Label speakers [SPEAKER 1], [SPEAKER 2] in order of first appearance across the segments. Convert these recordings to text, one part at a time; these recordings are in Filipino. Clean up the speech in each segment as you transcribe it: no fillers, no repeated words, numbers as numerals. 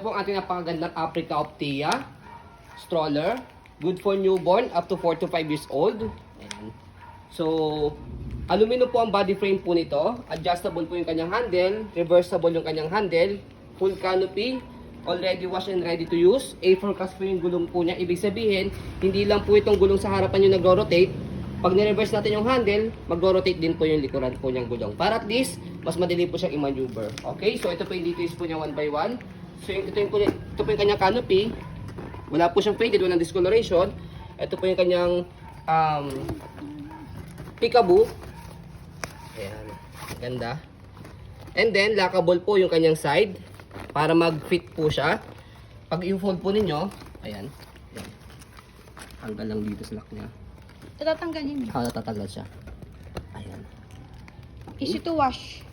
[SPEAKER 1] Po ang ating napakagandang Africa Optia stroller. Good for newborn up to 4 to 5 years old. Ayan. So, aluminum po ang body frame po nito. Adjustable po yung kanyang handle. Reversible yung kanyang handle. Full canopy. Already washed and ready to use. A4 cast po yung gulong po niya. Ibig sabihin, hindi lang po itong gulong sa harapan yung nagro-rotate. Pag ni-reverse natin yung handle, magro-rotate din po yung likuran po niyang gulong. Para at least, mas madali po siyang i-maneuver. Okay? So, ito po yung details po niya one by one. So, ito po yung kanyang canopy. Wala po siyang faded, walang discoloration. Ito po yung kanyang peekaboo. Ayan. Ganda. And then, lockable po yung kanyang side. Para mag-fit po siya. Pag i-fold po ninyo, ayan. Ayan. Hanggang lang dito sa lock niya.
[SPEAKER 2] Tatanggalin niyo.
[SPEAKER 1] Natatanggal siya. Ayan.
[SPEAKER 2] Easy to wash.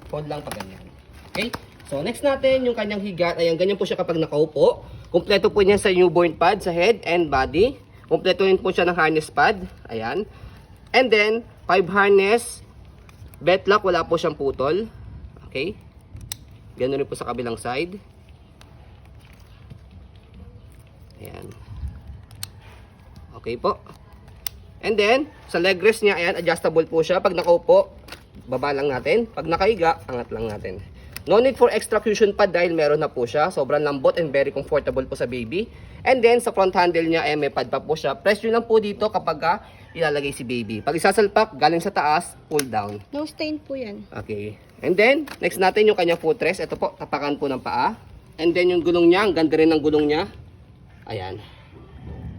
[SPEAKER 1] Fold lang pag ganyan. Okay? So, next natin, yung kanyang higat. Ayan, ganyan po siya kapag nakaupo. Kompleto po niya sa newborn pad, sa head and body. Kompleto rin po siya ng harness pad. Ayan. And then, 5 harness. Bet lock, wala po siyang putol. Okay? Ganun rin po sa kabilang side. Ayan. Okay po. And then, sa leg rest niya, ayan, adjustable po siya. Pag nakaupo, baba lang natin. Pag nakahiga, angat lang natin. No need for extra cushion pad dahil meron na po siya. Sobrang lambot and very comfortable po sa baby. And then, sa front handle niya, may pad pa po siya. Press nyo lang po dito kapag ilalagay si baby. Pag isasalpak, galing sa taas, pull down.
[SPEAKER 2] No stain po yan.
[SPEAKER 1] Okay. And then, next natin yung kanyang footrest. Ito po, tapakan po ng paa. And then, yung gulong niya, ang ganda rin ng gulong niya. Ayan.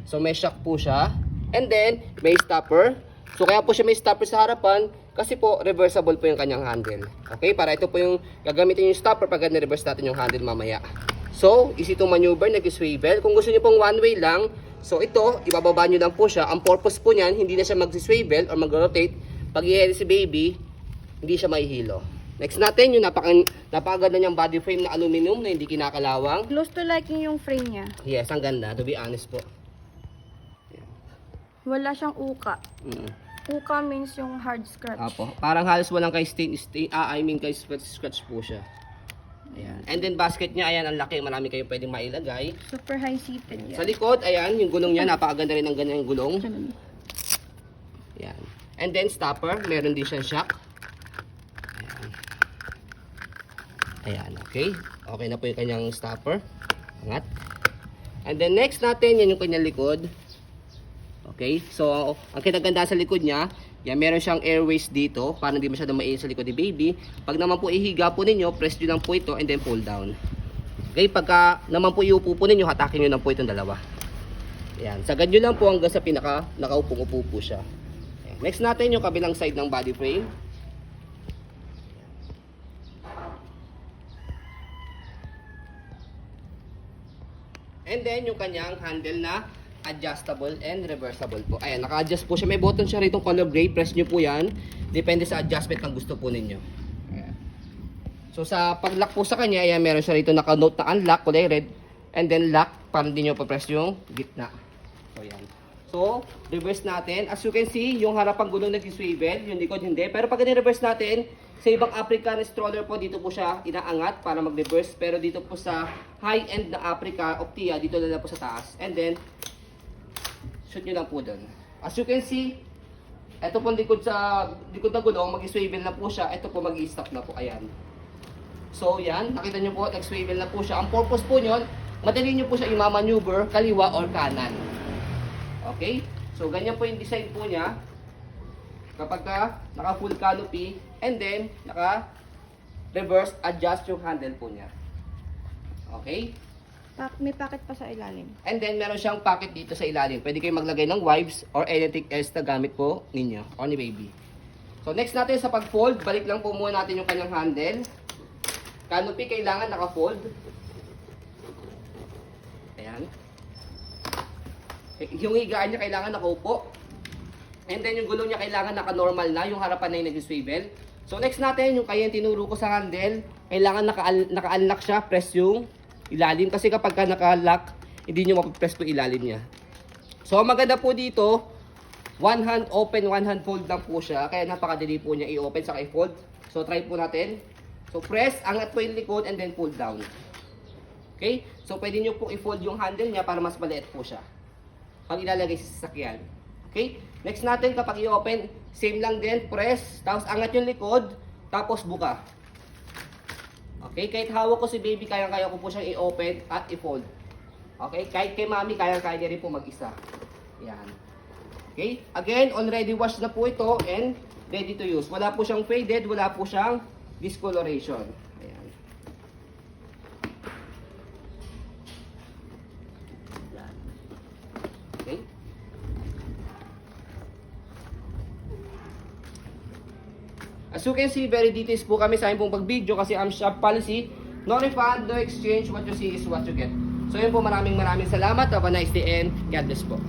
[SPEAKER 1] So, may shock po siya. And then, may stopper. So, kaya po siya may stopper sa harapan kasi po, reversible po yung kanyang handle. Okay? Para ito po yung gagamitin yung stopper pag ni-reverse natin yung handle mamaya. So, easy to maneuver, nag-swivel. Kung gusto niyo pong one way lang, so ito, ibababa niyo lang po siya. Ang purpose po niyan, hindi na siya mag-swivel or mag-rotate. Pag i-head si baby, hindi siya mahihilo. Next natin, yung napakaganda niyang body frame na aluminum na hindi kinakalawang.
[SPEAKER 2] Close to liking yung frame niya.
[SPEAKER 1] Yes, ang ganda. To be honest po.
[SPEAKER 2] Wala siyang uka.
[SPEAKER 1] Mm.
[SPEAKER 2] Uka means yung hard scratch.
[SPEAKER 1] Apo. Parang halos walang kay kay scratch po siya. Ayan. And then basket niya, ayan, ang laki. Marami kayo pwedeng mailagay.
[SPEAKER 2] Super high seated yan.
[SPEAKER 1] Sa likod, ayan, yung gulong niya, napakaganda rin ng ganyang gulong. Ayan. And then stopper, meron din siyang shock. Ayan. Ayan, okay. Okay na po yung kanyang stopper. Angat. And then next natin, yan yung kanyang likod. Okay, so ang kinaganda sa likod niya, yan, meron siyang airways dito para hindi masyadong mainit sa likod ni baby. Pag naman po ihiga po ninyo, press nyo lang po ito and then pull down. Okay, pagka naman po iupo po ninyo, hatakin nyo lang po itong dalawa. Yan, sagad nyo lang po hanggang sa pinaka nakaupong-upo po siya. Ayan. Next natin yung kabilang side ng body frame. And then yung kanyang handle na adjustable and reversible po. Ayan, naka-adjust po siya. May button siya rito color gray. Press nyo po yan. Depende sa adjustment ng gusto po ninyo. Ayan. So, sa pag-lock po sa kanya, ayan, meron siya rito naka-note na unlock, kulay red. And then lock, para hindi nyo pa-press yung gitna. So, ayan. So, reverse natin. As you can see, yung harapang gulong nag-swivel, yung likod hindi. Pero pag reverse natin, sa ibang African stroller po, dito po siya inaangat para mag-reverse. Pero dito po sa high-end na Africa Optia, dito na po sa taas. And then, shoot nyo lang po doon. As you can see, ito po likod na gulong, mag-swivel na po siya. Ito po mag-stop na po. Ayan. So, yan. Nakita nyo po, nag-swivel na po siya. Ang purpose po nyo, madali nyo po siya i-maneuver, kaliwa or kanan. Okay? So, ganyan po yung design po niya. Kapag naka-full canopy, and then, naka-reverse adjust yung handle po niya. Okay?
[SPEAKER 2] May packet pa sa ilalim.
[SPEAKER 1] And then, meron siyang pocket dito sa ilalim. Pwede kayong maglagay ng wipes or anything else na gamit po ninyo o ni baby. So, next natin sa pag-fold, balik lang po muna natin yung kanyang handle. Canopy, kailangan naka-fold. Ayan. Yung higaan niya kailangan nakaupo. And then, yung gulong niya kailangan naka-normal na. Yung harapan na yung nag-swivel. So, next natin, yung kaya tinuro ko sa handle, kailangan naka-unlock siya. Press yung ilalim kasi kapag naka-lock, hindi nyo mapapress po ilalim niya. So, maganda po dito, one hand open, one hand fold lang po siya. Kaya napakadali po niya i-open sa i-fold. So, try po natin. So, press, angat po yung likod and then pull down. Okay? So, pwede nyo pong i-fold yung handle niya para mas maliit po siya. Pag ilalagay sa sasakyan. Okay? Next natin, kapag i-open, same lang din, press, tapos angat yung likod, tapos buka. Okay? Kahit hawak ko si baby, kaya-kaya ko po siyang i-open at i-fold. Okay? Kahit kay mami, kaya-kaya niya rin po mag-isa. Yan. Okay? Again, already washed na po ito and ready to use. Wala po siyang faded, wala po siyang discoloration. Ayan. Yan. Okay? As you can see, very details po kami sa aming pong pag-video kasi ang shop policy, no refund, no exchange, what you see is what you get. So yun po, maraming salamat. Have a nice day and God bless po.